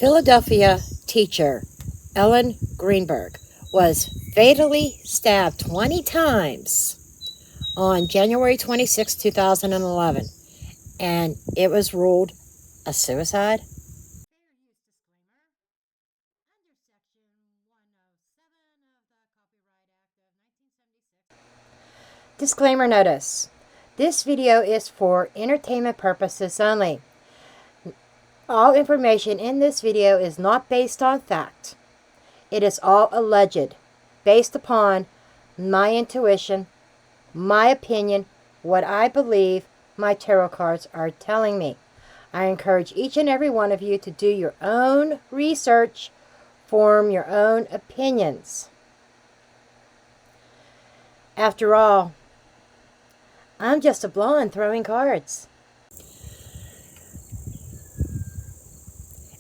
Philadelphia teacher Ellen Greenberg was fatally stabbed 20 times on January 26, 2011, and it was ruled a suicide. Disclaimer notice. This video is for entertainment purposes only. All information in this video is not based on fact. It is all alleged, based upon my intuition, my opinion, what I believe my tarot cards are telling me. I encourage each and every one of you to do your own research, form your own opinions. After all, I'm just a blonde throwing cards.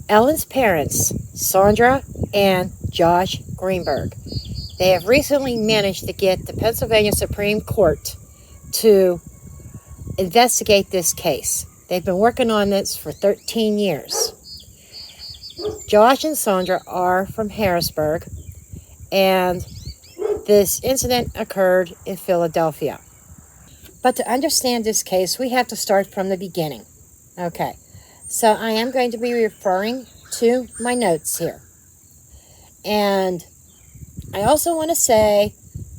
Ellen's parents, Sandra and Josh Greenberg, they have recently managed to get the Pennsylvania Supreme Court to investigate this case. They've been working on this for 13 years. Josh and Sandra are from Harrisburg, and this incident occurred in Philadelphia. But to understand this case, we have to start from the beginning. Okay. So I am going to be referring to my notes here. And I also want to say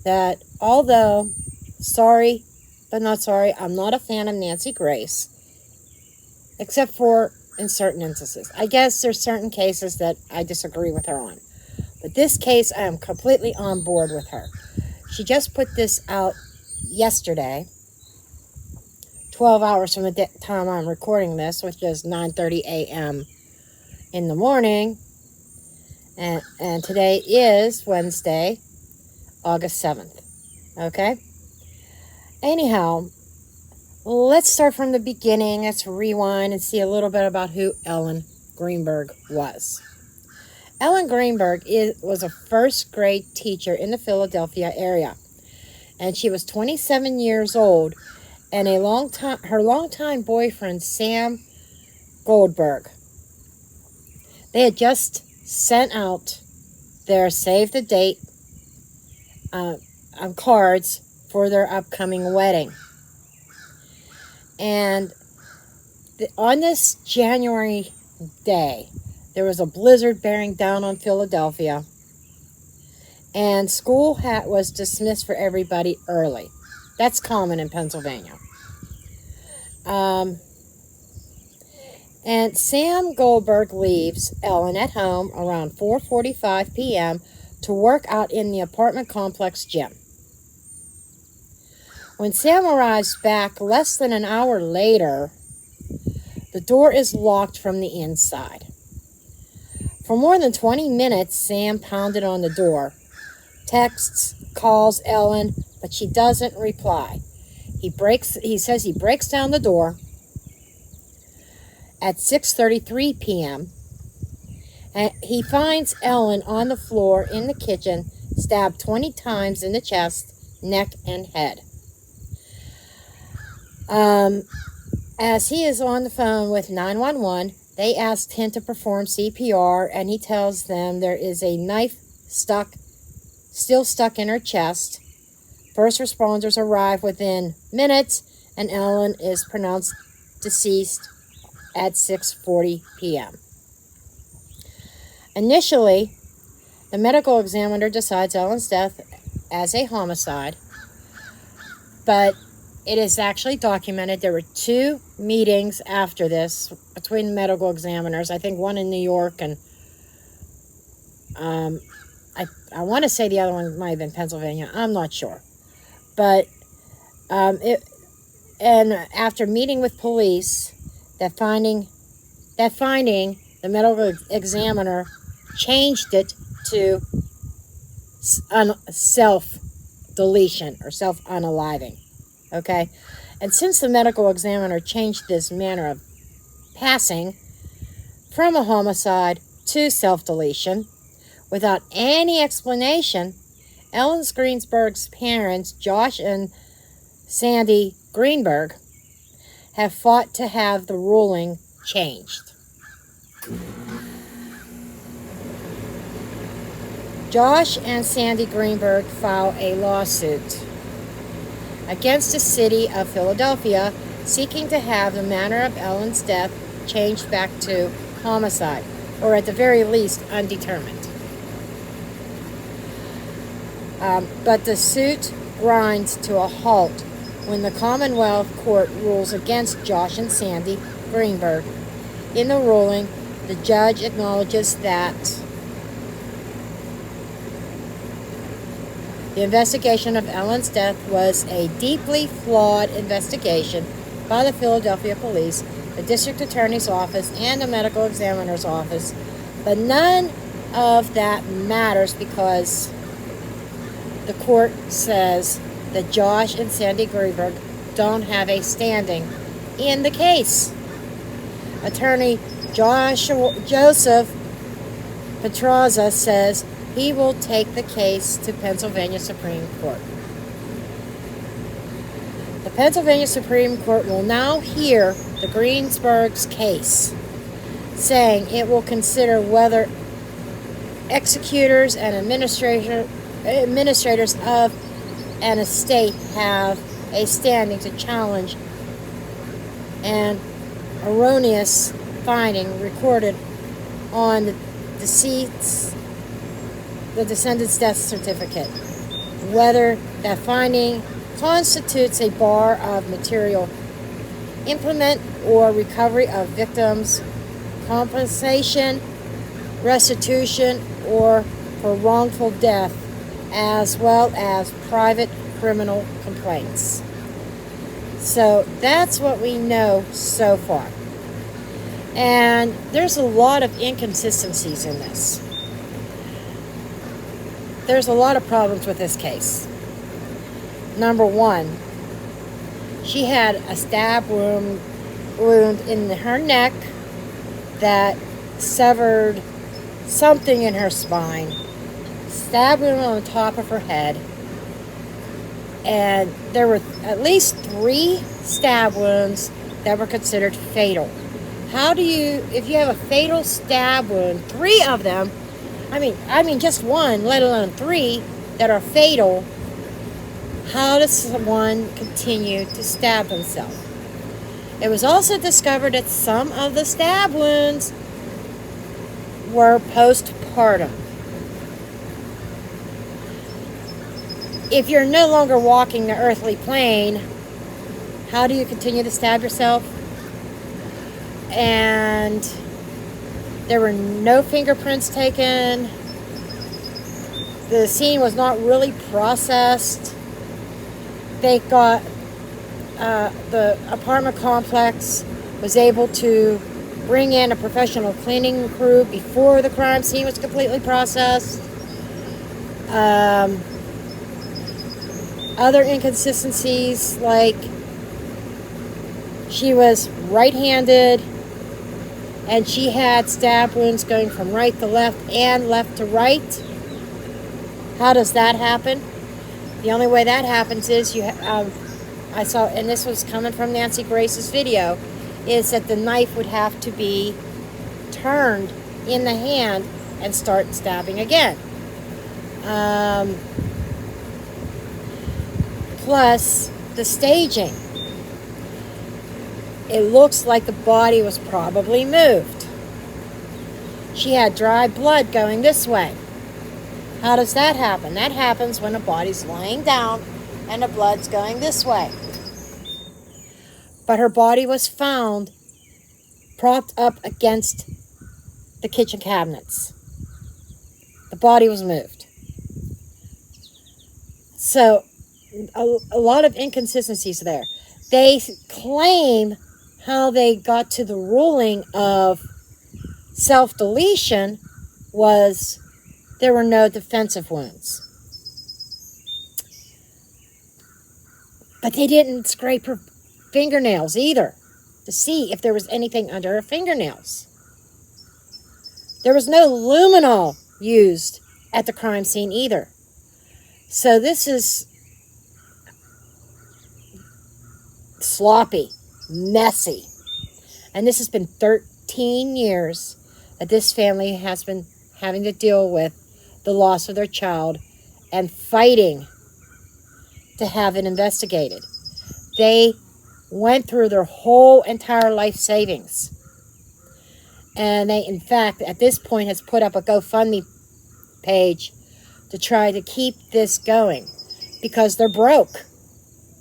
that although sorry, but not sorry, I'm not a fan of Nancy Grace, except for in certain instances. I guess there's certain cases that I disagree with her on. But this case, I am completely on board with her. She just put this out yesterday, 12 hours from the time I'm recording this, which is 9:30 a.m. in the morning. And today is Wednesday, August 7th. Okay? Anyhow, let's start from the beginning. Let's rewind and see a little bit about who Ellen Greenberg was. Ellen Greenberg was a first grade teacher in the Philadelphia area. And she was 27 years old. And her longtime boyfriend, Sam Goldberg, they had just sent out their save the date cards for their upcoming wedding. And on this January day, there was a blizzard bearing down on Philadelphia, and school was dismissed for everybody early. That's common in Pennsylvania. And Sam Goldberg leaves Ellen at home around 4:45 p.m. to work out in the apartment complex gym. When Sam arrives back less than an hour later, the door is locked from the inside. For more than 20 minutes, Sam pounded on the door, texts, calls Ellen, but she doesn't reply. He says he breaks down the door at 6:33 p.m. and he finds Ellen on the floor in the kitchen, stabbed 20 times in the chest, neck, and head. As he is on the phone with 911, they asked him to perform CPR, and he tells them there is a knife still stuck in her chest. First responders arrive within minutes, and Ellen is pronounced deceased at 6:40 p.m. Initially, the medical examiner decides Ellen's death as a homicide, but it is actually documented there were 2 meetings after this between the medical examiners. I think one in New York, and I want to say the other one might have been Pennsylvania. I'm not sure. But after meeting with police, that finding, the medical examiner changed it to self-deletion or self-unaliving. Okay? And since the medical examiner changed this manner of passing from a homicide to self-deletion without any explanation, Ellen Greenberg's parents, Josh and Sandy Greenberg, have fought to have the ruling changed. Josh and Sandy Greenberg filed a lawsuit against the city of Philadelphia, seeking to have the manner of Ellen's death changed back to homicide, or at the very least, undetermined. But the suit grinds to a halt when the Commonwealth Court rules against Josh and Sandy Greenberg. In the ruling, the judge acknowledges that the investigation of Ellen's death was a deeply flawed investigation by the Philadelphia Police, the District Attorney's Office, and the Medical Examiner's Office. But none of that matters because the court says that Josh and Sandy Greenberg don't have a standing in the case. Attorney Joseph Petraza says he will take the case to Pennsylvania Supreme Court. The Pennsylvania Supreme Court will now hear the Greenberg's case, saying it will consider whether executors and administrators of an estate have a standing to challenge an erroneous finding recorded on the descendant's death certificate, whether that finding constitutes a bar of material implement or recovery of victims' compensation, restitution, or for wrongful death, as well as private criminal complaints. So that's what we know so far. And there's a lot of inconsistencies in this. There's a lot of problems with this case. Number one, she had a stab wound in her neck that severed something in her spine, stab wound on the top of her head, and there were at least 3 stab wounds that were considered fatal. How do you, if you have a fatal stab wound, 3 of them, I mean just one, let alone 3 that are fatal, how does someone continue to stab himself? It was also discovered that some of the stab wounds were postpartum. If you're no longer walking the earthly plane, how do you continue to stab yourself? And there were no fingerprints taken. The scene was not really processed. They got, the apartment complex was able to bring in a professional cleaning crew before the crime scene was completely processed. Other inconsistencies, like she was right-handed and she had stab wounds going from right to left and left to right. How does that happen? The only way that happens is I saw, and this was coming from Nancy Grace's video, is that the knife would have to be turned in the hand and start stabbing again. Plus the staging. It looks like the body was probably moved. She had dry blood going this way. How does that happen? That happens when a body's laying down and the blood's going this way. But her body was found propped up against the kitchen cabinets. The body was moved. So, a lot of inconsistencies there. They claim how they got to the ruling of self-deletion was there were no defensive wounds. But they didn't scrape her fingernails either to see if there was anything under her fingernails. There was no luminol used at the crime scene either. So this is sloppy, messy. And this has been 13 years that this family has been having to deal with the loss of their child and fighting to have it investigated. They went through their whole entire life savings. And they, in fact, at this point has put up a GoFundMe page to try to keep this going because they're broke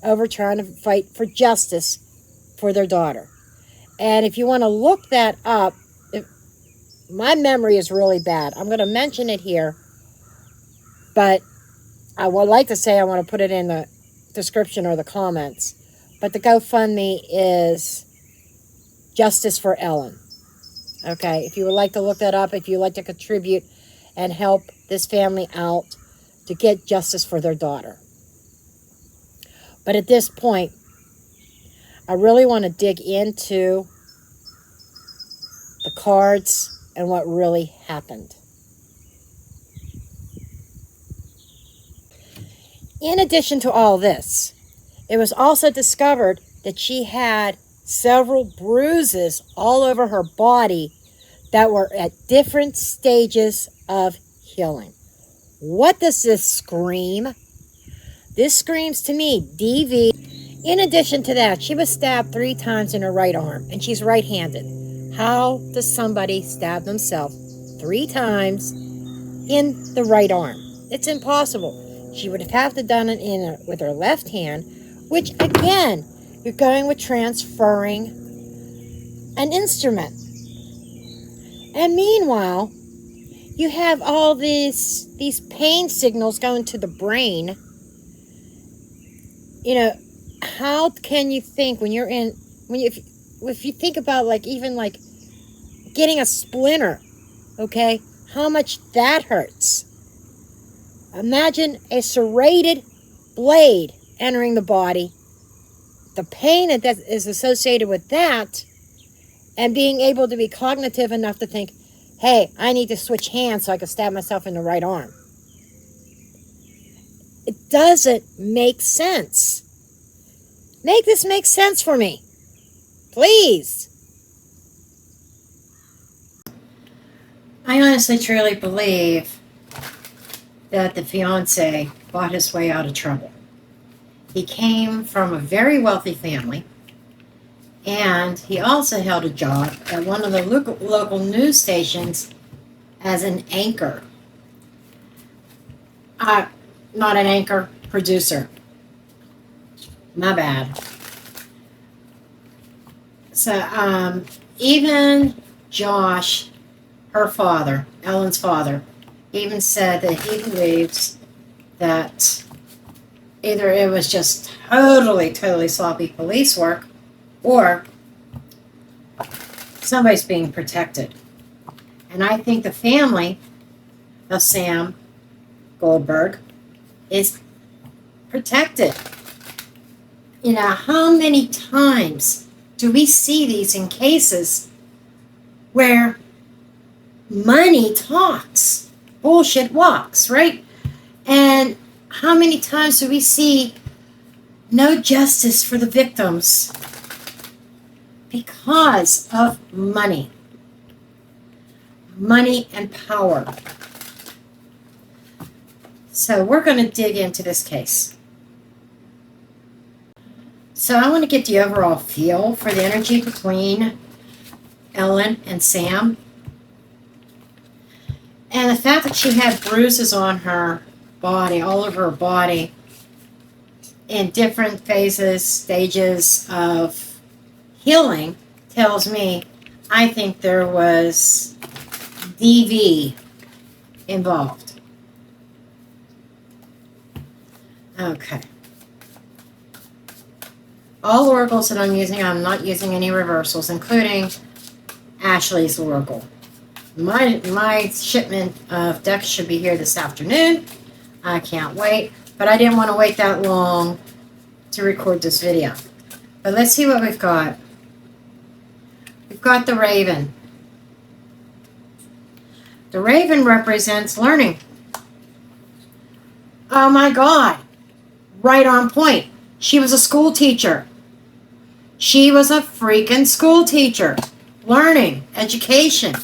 over trying to fight for justice for their daughter. And if you want to look that up, my memory is really bad. I'm going to mention it here, but I would like to say I want to put it in the description or the comments. But the GoFundMe is Justice for Ellen. Okay, if you would like to look that up, if you would like to contribute and help this family out to get justice for their daughter. But at this point, I really want to dig into the cards and what really happened. In addition to all this, it was also discovered that she had several bruises all over her body that were at different stages of healing. What does this scream? This screams to me DV. In addition to that, she was stabbed 3 times in her right arm, and she's right-handed. How does somebody stab themselves 3 times in the right arm? It's impossible. She would have to done it with her left hand, which again, you're going with transferring an instrument. And meanwhile, you have all these pain signals going to the brain. You know, how can you think if you think about even getting a splinter, okay, how much that hurts. Imagine a serrated blade entering the body, the pain that is associated with that, and being able to be cognitive enough to think, hey, I need to switch hands so I can stab myself in the right arm. It doesn't make sense. Make this make sense for me, please. I honestly, truly believe that the fiance fought his way out of trouble. He came from a very wealthy family, and he also held a job at one of the local news stations as an anchor. Not an anchor, producer. My bad. So, even Josh, her father, Ellen's father, even said that he believes that either it was just totally sloppy police work, or somebody's being protected. And I think the family of Sam Goldberg is protected. You know, how many times do we see these in cases where money talks, bullshit walks, right? And how many times do we see no justice for the victims because of money? Money and power. So we're going to dig into this case. So I want to get the overall feel for the energy between Ellen and Sam. And the fact that she had bruises on her body, all over her body, in different phases, stages of healing, tells me I think there was DV involved. Okay. All oracles that I'm using, I'm not using any reversals, including Ashley's oracle. My shipment of decks should be here this afternoon. I can't wait, but I didn't want to wait that long to record this video. But let's see what we've got. We've got the Raven. The Raven represents learning. Oh my God. Right on point. She was a school teacher. She was a freaking school teacher. Learning, education.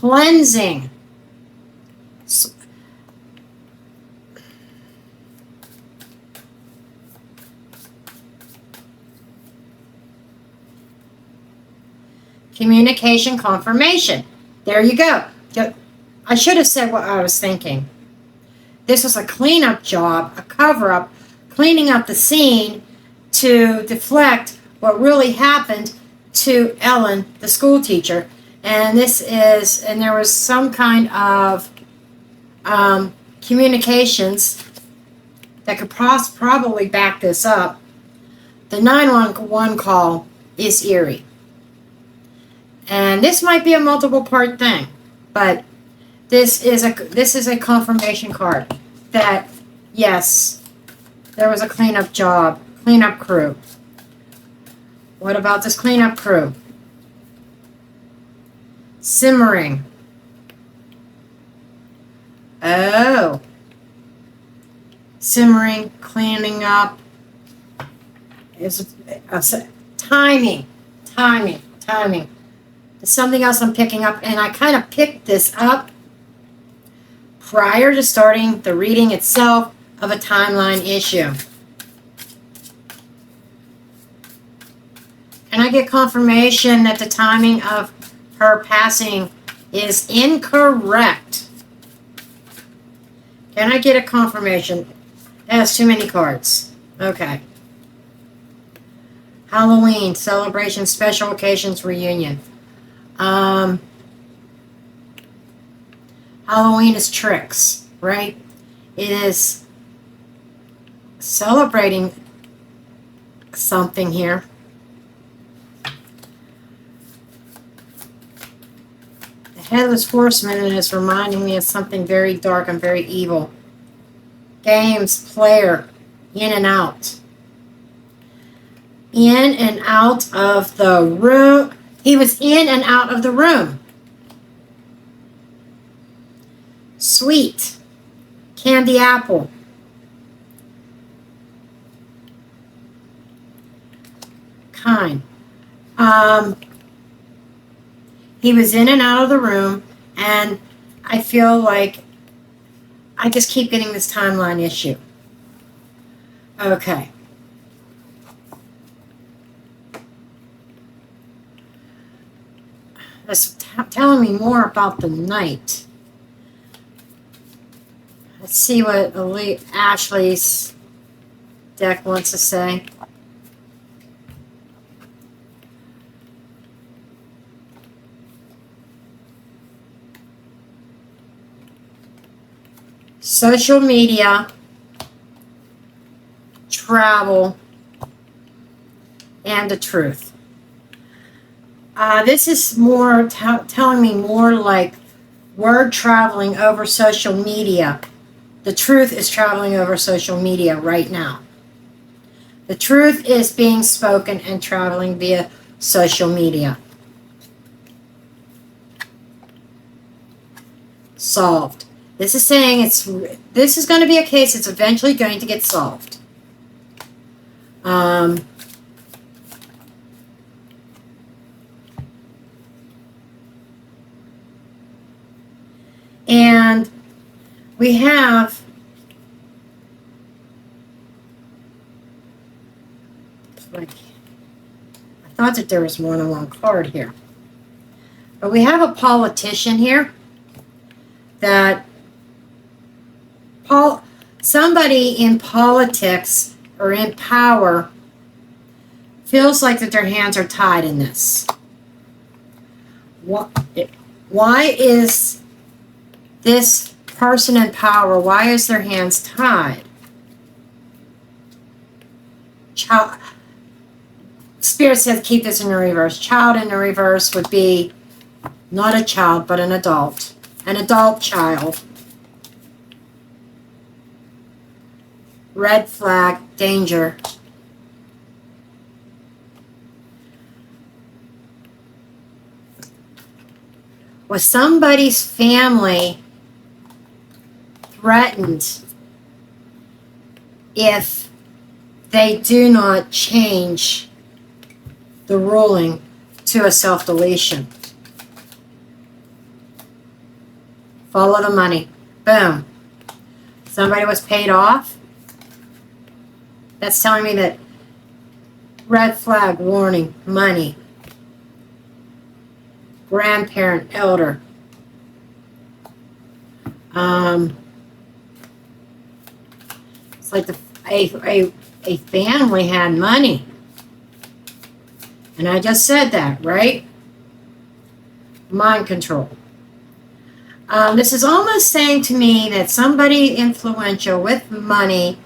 cleansing. Communication confirmation. There you go. I should have said what I was thinking. This was a cleanup job, a cover-up, cleaning up the scene to deflect what really happened to Ellen, the school teacher. And there was some kind of communications that could probably back this up. The 911 call is eerie. And this might be a multiple part thing, but this is a confirmation card that yes, there was a cleanup job, cleanup crew. What about this cleanup crew? Simmering. Oh. Simmering, cleaning up. Is timing. There's something else I'm picking up, and I kind of picked this up prior to starting the reading itself of a timeline issue. Can I get confirmation that the timing of her passing is incorrect? Can I get a confirmation? That's too many cards. Okay. Halloween, celebration, special occasions, reunion. Halloween is tricks, right? It is celebrating something here. The Headless Horseman is reminding me of something very dark and very evil. Games, player, in and out. In and out of the room. He was in and out of the room. Sweet. Candy apple. Kind. He was in and out of the room, and I feel like I just keep getting this timeline issue. Okay. That's telling me more about the night. Let's see what Ashley's deck wants to say. Social media, travel, and the truth. This is more telling me more like word traveling over social media. The truth is traveling over social media right now. The truth is being spoken and traveling via social media. Solved. This is saying this is going to be a case that's eventually going to get solved. And we have I thought that there was more than one card here. But we have a politician here that somebody in politics or in power feels like that their hands are tied in this. Why is this person in power, why is their hands tied? Spirit said keep this in the reverse. Child in the reverse would be not a child, but an adult. An adult child. Red flag, danger. Was somebody's family threatened if they do not change the ruling to a self-deletion? Follow the money. Boom. Somebody was paid off. That's telling me that red flag, warning, money. Grandparent, elder. It's like a family had money. And I just said that, right? Mind control. This is almost saying to me that somebody influential with money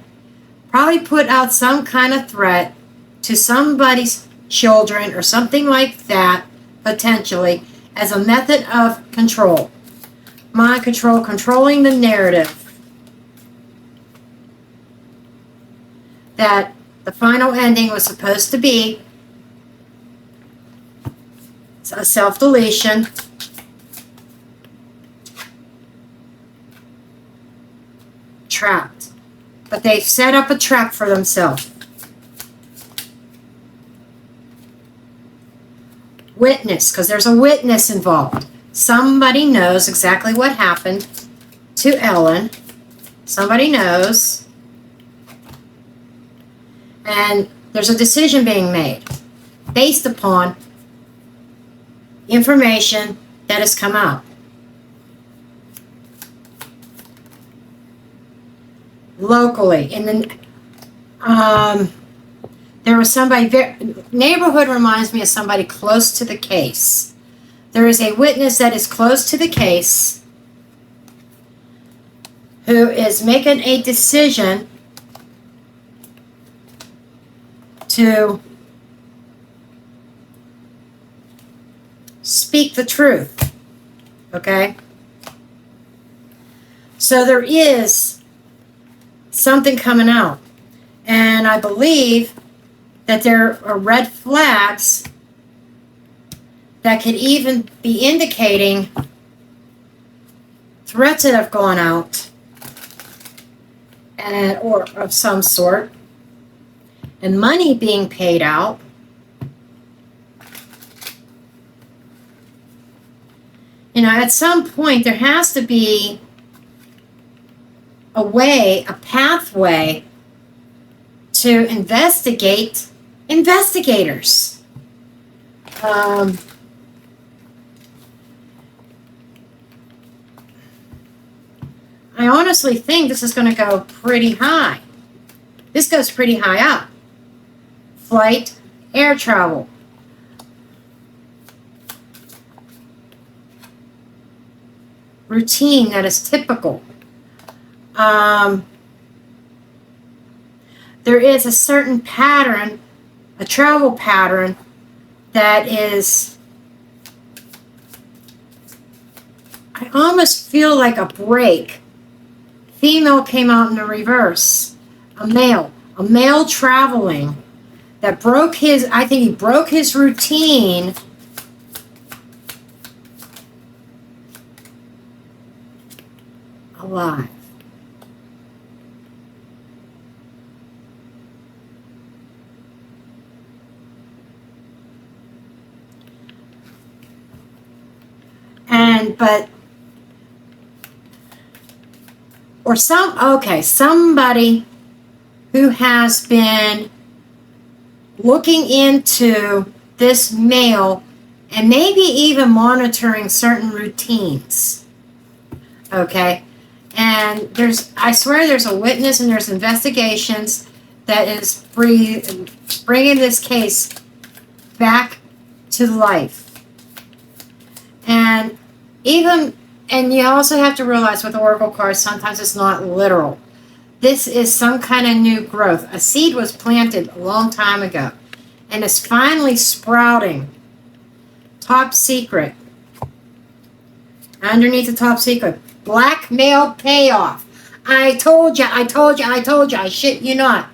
probably put out some kind of threat to somebody's children or something like that, potentially, as a method of control. Mind control, controlling the narrative. That the final ending was supposed to be a self-deletion. Trapped. But they've set up a trap for themselves. Witness, because there's a witness involved. Somebody knows exactly what happened to Ellen. Somebody knows. And there's a decision being made based upon information that has come out. Locally, in the there was somebody. Neighborhood reminds me of somebody close to the case. There is a witness that is close to the case who is making a decision to speak the truth. Okay? So there is something coming out. And I believe that there are red flags that could even be indicating threats that have gone out and, or of some sort, and money being paid out. You know, at some point there has to be a way, a pathway to investigate investigators. I honestly think this is going to go pretty high. This goes pretty high up. Flight, air travel. Routine that is typical. There is a certain pattern, a travel pattern, that is, I almost feel like a break. Female came out in the reverse. A male traveling that broke his, I think he broke his routine alive. But or somebody who has been looking into this male and maybe even monitoring certain routines. Okay, and I swear there's a witness and there's investigations that is bringing this case back to life. And you also have to realize with oracle cards, sometimes it's not literal. This is some kind of new growth. A seed was planted a long time ago, and it's finally sprouting. Top secret. Underneath the top secret, blackmail payoff. I told you, I shit you not.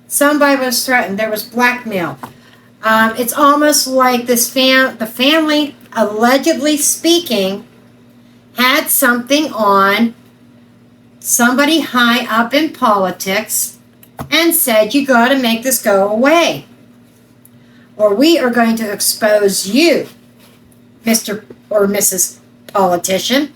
Somebody was threatened. There was blackmail. It's almost like the family, allegedly speaking, had something on somebody high up in politics and said, you got to make this go away, or we are going to expose you, Mr. or Mrs. Politician.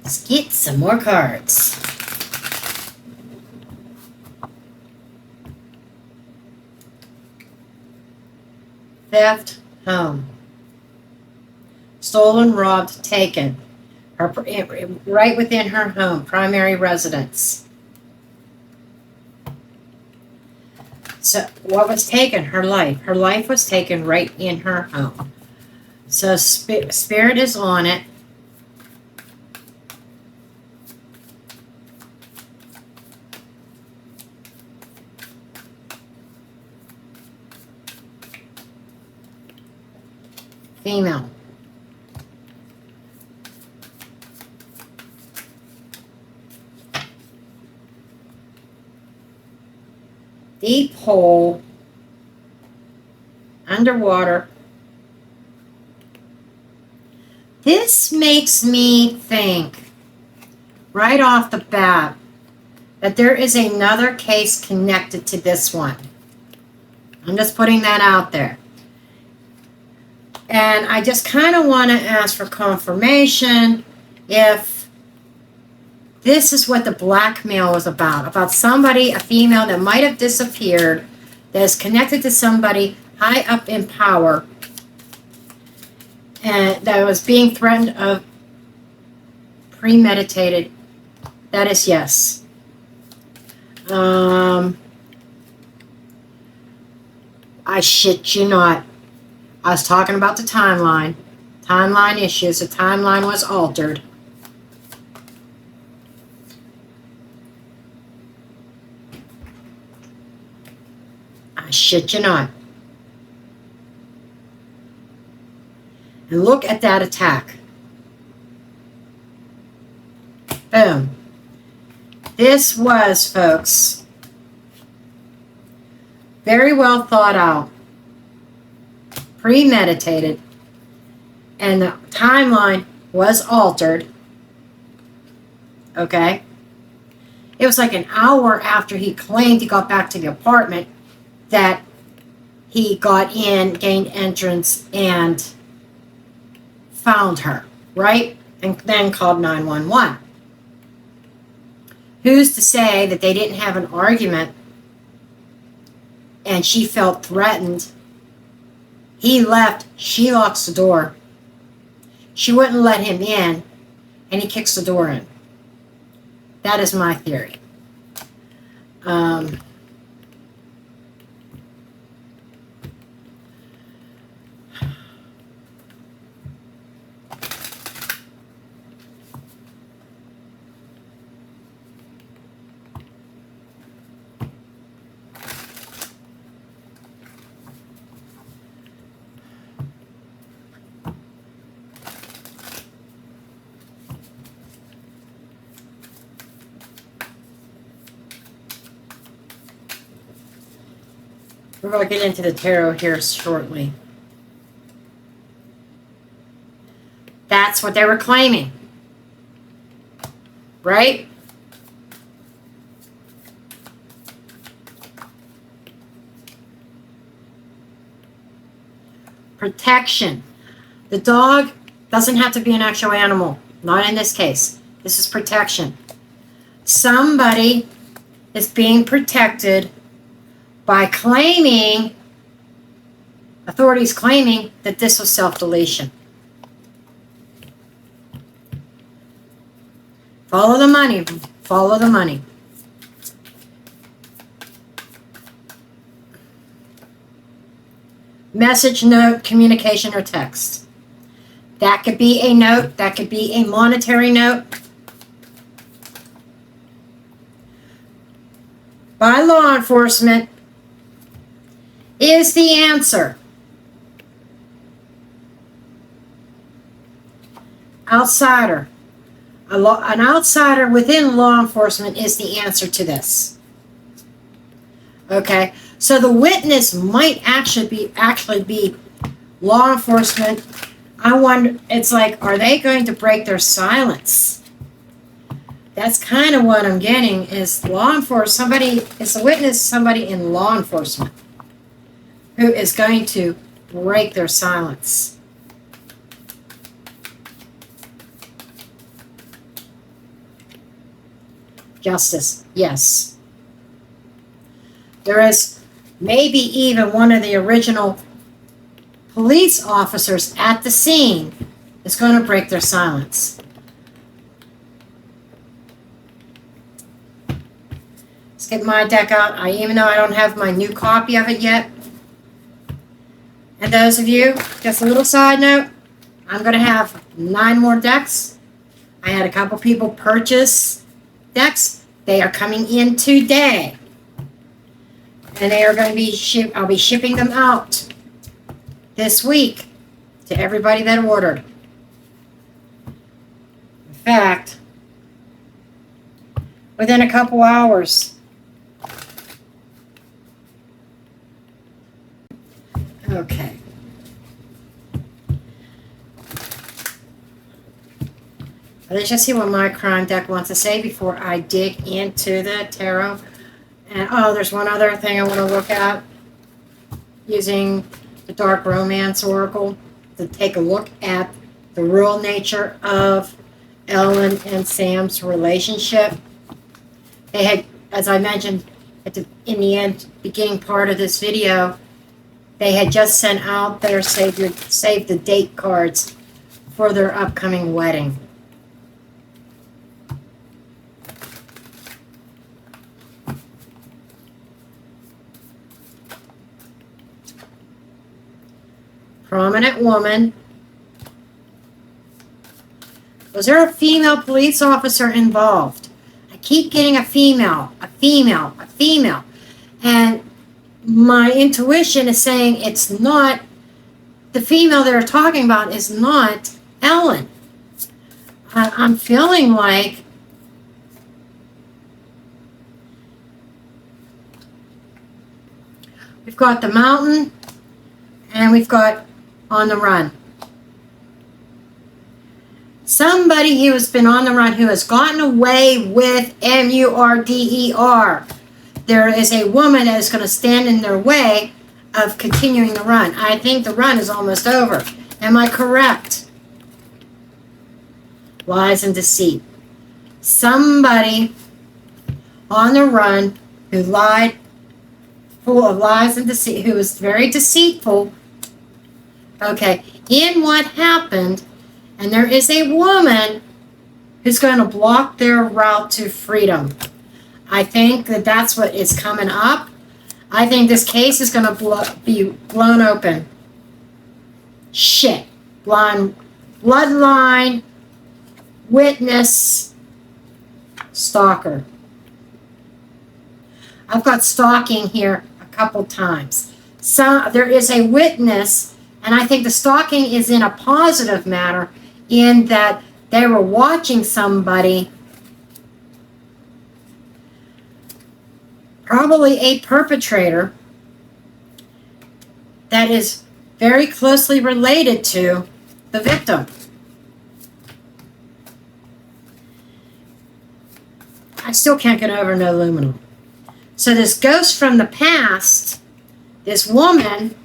Let's get some more cards. Theft, home. Stolen, robbed, taken. Right within her home, primary residence. So what was taken? Her life. Her life was taken right in her home. So Spirit is on it. Female. Deep hole, underwater. This makes me think right off the bat that there is another case connected to this one. I'm just putting that out there. And I just kind of want to ask for confirmation if this is what the blackmail was about somebody, a female that might have disappeared, that is connected to somebody high up in power, and that was being threatened of premeditated. That is yes. I shit you not. I was talking about the timeline. Timeline issues. The timeline was altered. I shit you not. And look at that attack. Boom. This was, folks, very well thought out, premeditated, and the timeline was altered. Okay? It was like an hour after he claimed he got back to the apartment that he got in, gained entrance, and found her, right? And then called 911. Who's to say that they didn't have an argument and she felt threatened? He left, she locks the door. She wouldn't let him in, and he kicks the door in. That is my theory. We're going to get into the tarot here shortly. That's what they were claiming. Right? Protection. The dog doesn't have to be an actual animal. Not in this case. This is protection. Somebody is being protected by claiming, authorities claiming that this was self-deletion. Follow the money. Follow the money. Message, note, communication, or text. That could be a note. That could be a monetary note. By law enforcement is the answer. Outsider. An outsider within law enforcement is the answer to this. Okay, so the witness might actually be law enforcement. I wonder, it's like, are they going to break their silence? That's kind of what I'm getting, is law enforcement, is a witness somebody in law enforcement who is going to break their silence. justice. Yes. There is maybe even one of the original police officers at the scene is going to break their silence. Let's get my deck out. Even though I don't have my new copy of it yet. And those of you, just a little side note, I'm going to have 9 more decks. I had a couple people purchase decks. They are coming in today. And they are going to be I'll be shipping them out this week to everybody that ordered. In fact, within a couple hours. Okay. Let's just see what my crime deck wants to say before I dig into the tarot. And oh, there's one other thing I want to look at using the Dark Romance Oracle to take a look at the real nature of Ellen and Sam's relationship. They had, as I mentioned in the beginning part of this video, they had just sent out their save the date cards for their upcoming wedding. Prominent woman. Was there a female police officer involved? I keep getting a female. And my intuition is saying it's not, the female they're talking about is not Ellen. I'm feeling like we've got the mountain and we've got on the run. Somebody who has been on the run, who has gotten away with murder. There is a woman that is going to stand in their way of continuing the run. I think the run is almost over. Am I correct? Lies and deceit. Somebody on the run who lied, full of lies and deceit, who was very deceitful. Okay, in what happened, and there is a woman who's going to block their route to freedom. I think that that's what is coming up. I think this case is going to be blown open. Shit. Bloodline, witness, stalker. I've got stalking here a couple times. So there is a witness. And I think the stalking is in a positive manner in that they were watching somebody, probably a perpetrator, that is very closely related to the victim. I still can't get over no luminal. So this ghost from the past, this woman,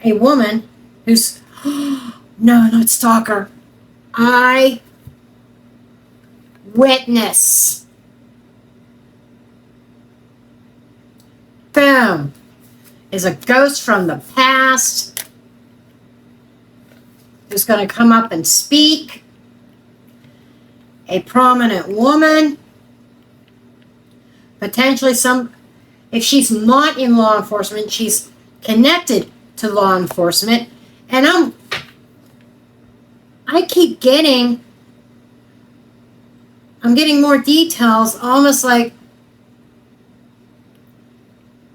a woman who's, no, not stalker, eyewitness. Boom. Is a ghost from the past who's going to come up and speak. A prominent woman. Potentially if she's not in law enforcement, she's connected to law enforcement, and I'm getting more details, almost like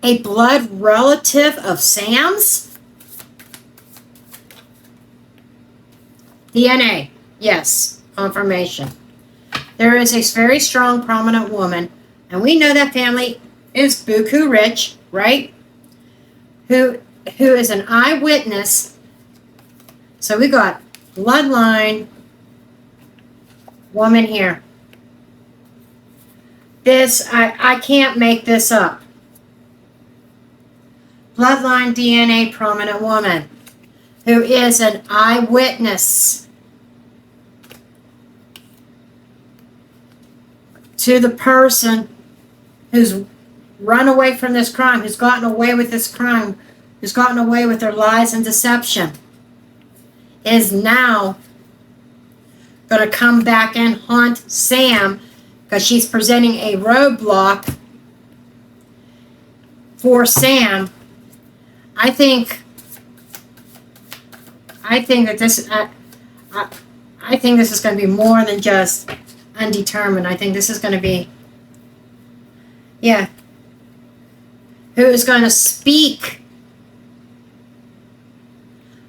a blood relative of Sam's. DNA, yes, confirmation. There is a very strong, prominent woman, and we know that family is buku rich, right? Who is an eyewitness. So we got bloodline woman here. This, I can't make this up. Bloodline DNA prominent woman who is an eyewitness to the person who's run away from this crime, who's gotten away with this crime, who's gotten away with their lies and deception, is now going to come back and haunt Sam because she's presenting a roadblock for Sam. I think that this I think this is going to be more than just undetermined. I think this is going to be, yeah, who is going to speak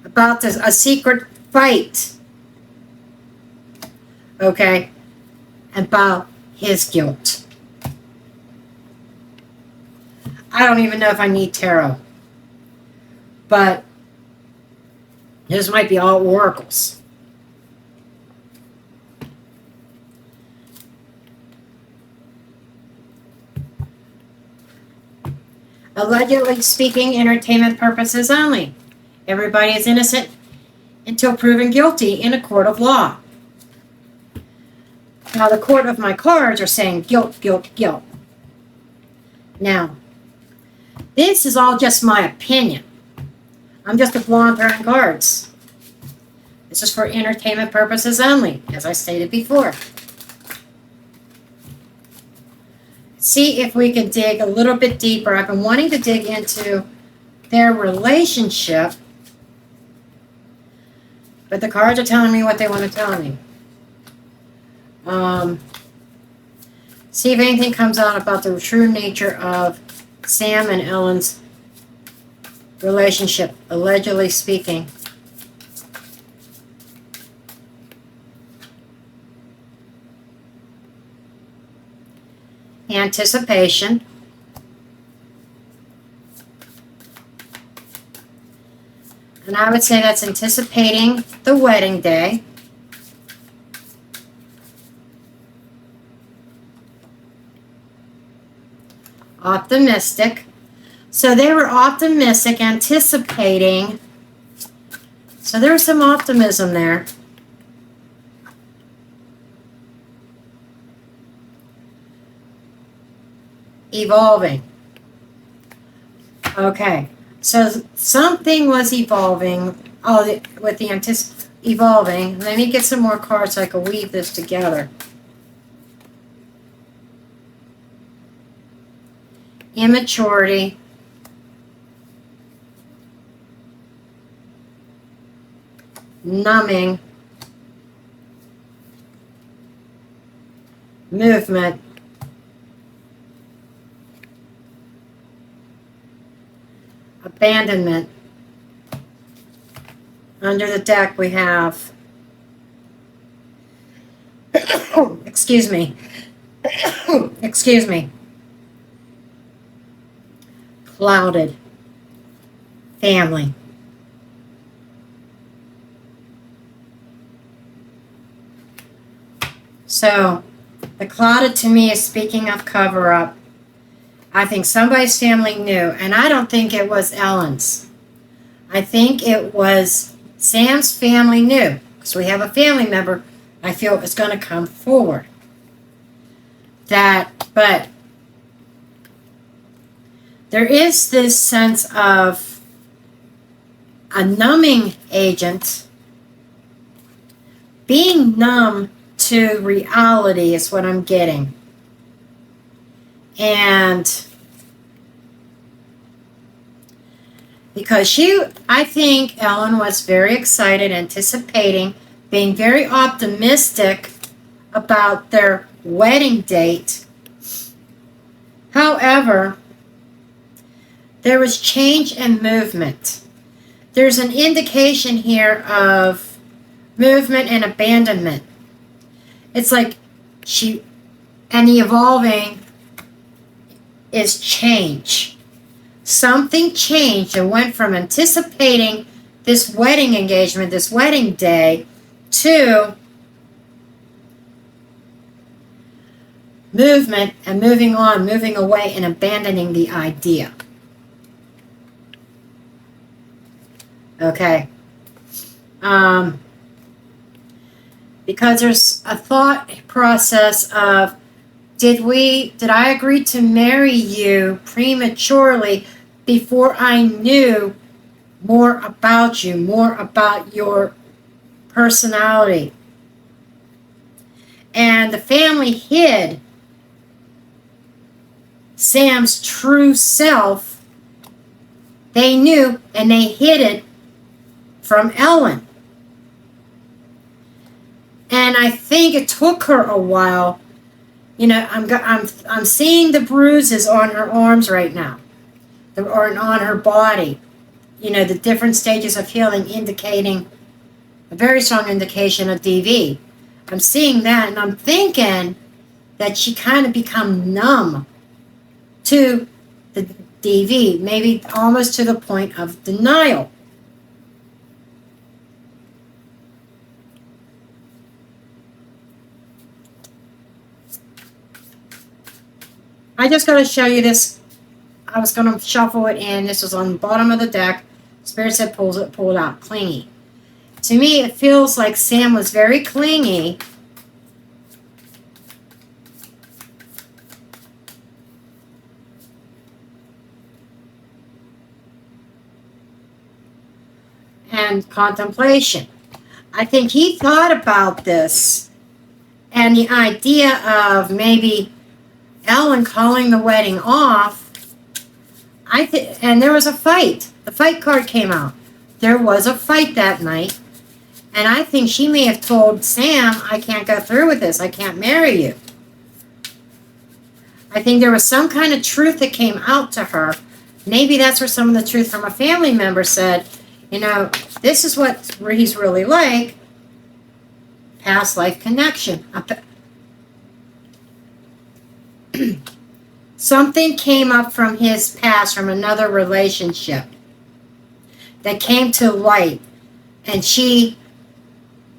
about this, a secret fight, okay, about his guilt. I don't even know if I need tarot, but this might be all oracles. Allegedly speaking, entertainment purposes only. Everybody is innocent until proven guilty in a court of law. Now, the court of my cards are saying guilt, guilt, guilt. Now, this is all just my opinion. I'm just a blonde throwing cards. This is for entertainment purposes only, as I stated before. See if we can dig a little bit deeper. I've been wanting to dig into their relationship, but the cards are telling me what they want to tell me. See if anything comes out about the true nature of Sam and Ellen's relationship, allegedly speaking. Anticipation. And I would say that's anticipating the wedding day. Optimistic. So they were optimistic, anticipating. So there was some optimism there. Evolving. Okay, so something was evolving. Oh, with the evolving. Let me get some more cards so I can weave this together. Immaturity. Numbing. Movement. Abandonment. Under the deck we have, excuse me, excuse me, clouded family. So, the clouded to me is speaking of cover-up. I think somebody's family knew, and I don't think it was Ellen's. I think it was Sam's family knew, because we have a family member I feel is going to come forward. But there is this sense of a numbing agent. Being numb to reality is what I'm getting. And because I think Ellen was very excited, anticipating, being very optimistic about their wedding date. However, there was change and movement. There's an indication here of movement and abandonment. It's like and the evolving is change. Something changed and went from anticipating this wedding engagement, this wedding day, to movement and moving on, moving away and abandoning the idea. Okay. Because there's a thought process of Did I agree to marry you prematurely before I knew more about you, more about your personality? And the family hid Sam's true self. They knew, and they hid it from Ellen. And I think it took her a while. You know, I'm seeing the bruises on her arms right now, or on her body. You know, the different stages of healing indicating a very strong indication of DV. I'm seeing that, and I'm thinking that she kind of become numb to the DV, maybe almost to the point of denial. I just got to show you this. I was going to shuffle it in. This was on the bottom of the deck. Spirit said pull it out. Clingy. To me, it feels like Sam was very clingy. And contemplation. I think he thought about this and the idea of maybe Ellen calling the wedding off. And there was a fight. The fight card came out. There was a fight that night. And I think she may have told Sam, I can't go through with this. I can't marry you. I think there was some kind of truth that came out to her. Maybe that's where some of the truth from a family member said, you know, this is what he's really like. Past life connection. Something came up from his past, from another relationship, that came to light, and she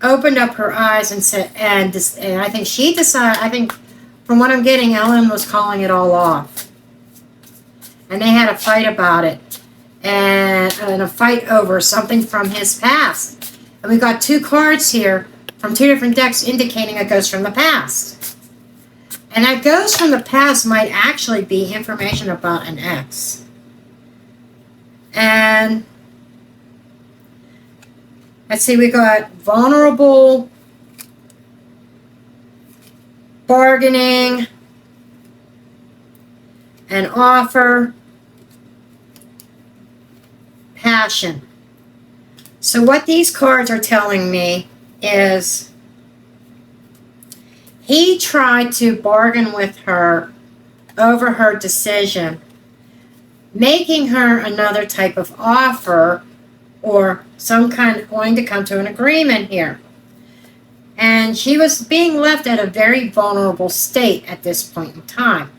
opened up her eyes and said, and I think she decided, I think from what I'm getting, Ellen was calling it all off. And they had a fight about it, and a fight over something from his past. And we got two cards here from two different decks indicating it goes from the past. And that goes from the past might actually be information about an ex. And let's see, we got vulnerable, bargaining, an offer, passion. So what these cards are telling me is he tried to bargain with her over her decision, making her another type of offer or some kind of going to come to an agreement here. And she was being left at a very vulnerable state at this point in time.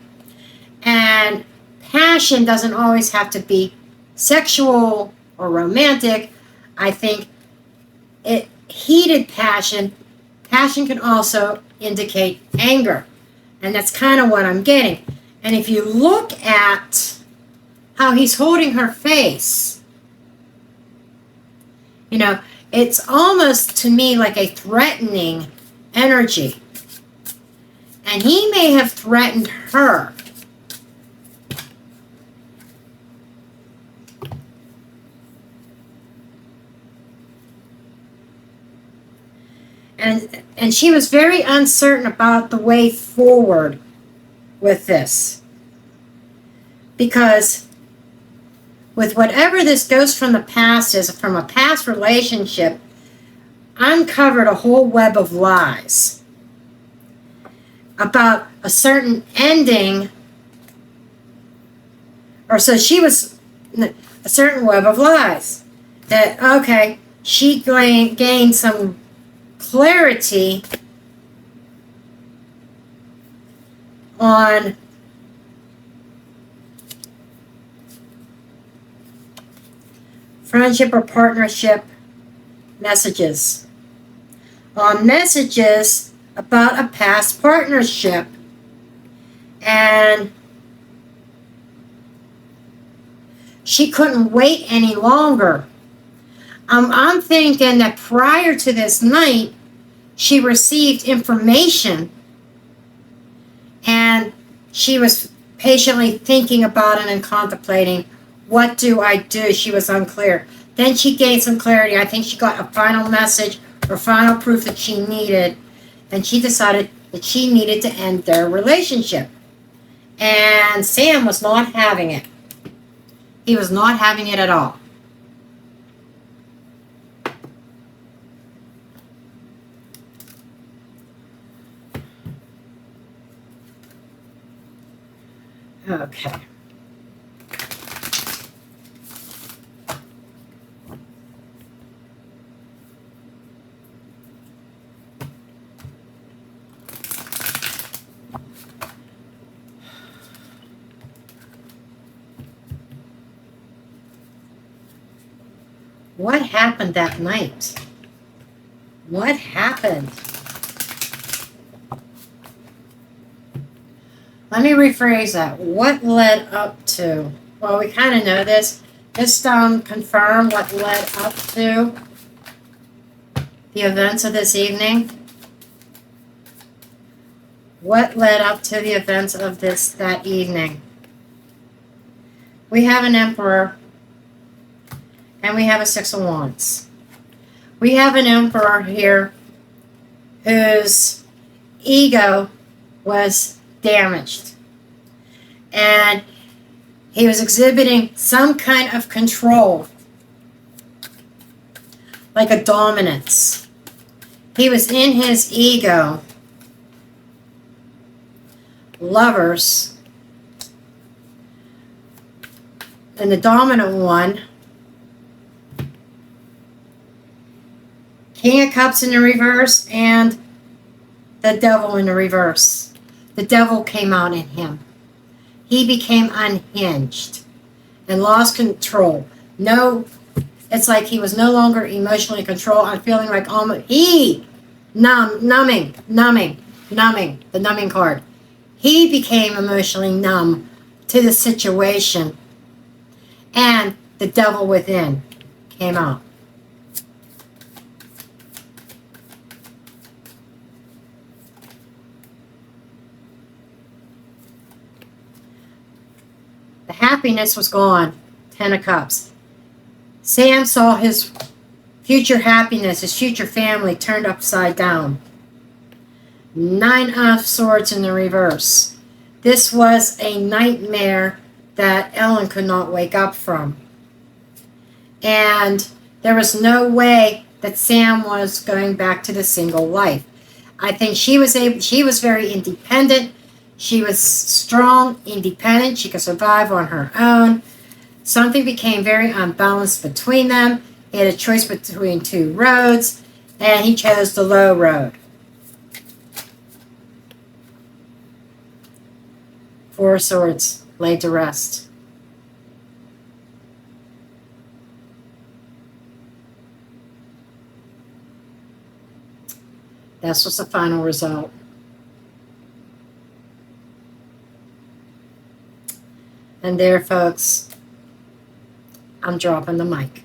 And passion doesn't always have to be sexual or romantic. I think heated passion can also indicate anger. And that's kind of what I'm getting. And if you look at how he's holding her face, you know, it's almost to me like a threatening energy. And he may have threatened her. And she was very uncertain about the way forward with this. Because with whatever this goes from the past is, from a past relationship, uncovered a whole web of lies about a certain ending. Or so she was, a certain web of lies. That, okay, she gained some clarity on friendship or partnership messages, on messages about a past partnership. And she couldn't wait any longer. I'm thinking that prior to this night, she received information, and she was patiently thinking about it and contemplating, what do I do? She was unclear. Then she gained some clarity. I think she got a final message or final proof that she needed, and she decided that she needed to end their relationship. And Sam was not having it. He was not having it at all. Okay. What happened that night? What happened? Let me rephrase that. What led up to? Well, we kind of know this. Just confirm what led up to the events of this evening. What led up to the events of that evening? We have an Emperor, and we have a Six of Wands. We have an Emperor here whose ego was damaged, and he was exhibiting some kind of control, like a dominance. He was in his ego. Lovers, and the dominant one, King of Cups in the reverse, and the Devil in the reverse. The Devil came out in him. He became unhinged and lost control. No, it's like he was no longer emotionally controlled. I'm feeling like almost numbing, the numbing card. He became emotionally numb to the situation, and the devil within came out. The happiness was gone. 10 of Cups. Sam saw his future happiness, his future family turned upside down. 9 of Swords in the reverse. This was a nightmare that Ellen could not wake up from. And there was no way that Sam was going back to the single life. I think she was very independent. She was strong, independent. She could survive on her own. Something became very unbalanced between them. He had a choice between 2 roads, and he chose the low road. 4 of Swords laid to rest. This was the final result. And there, folks, I'm dropping the mic.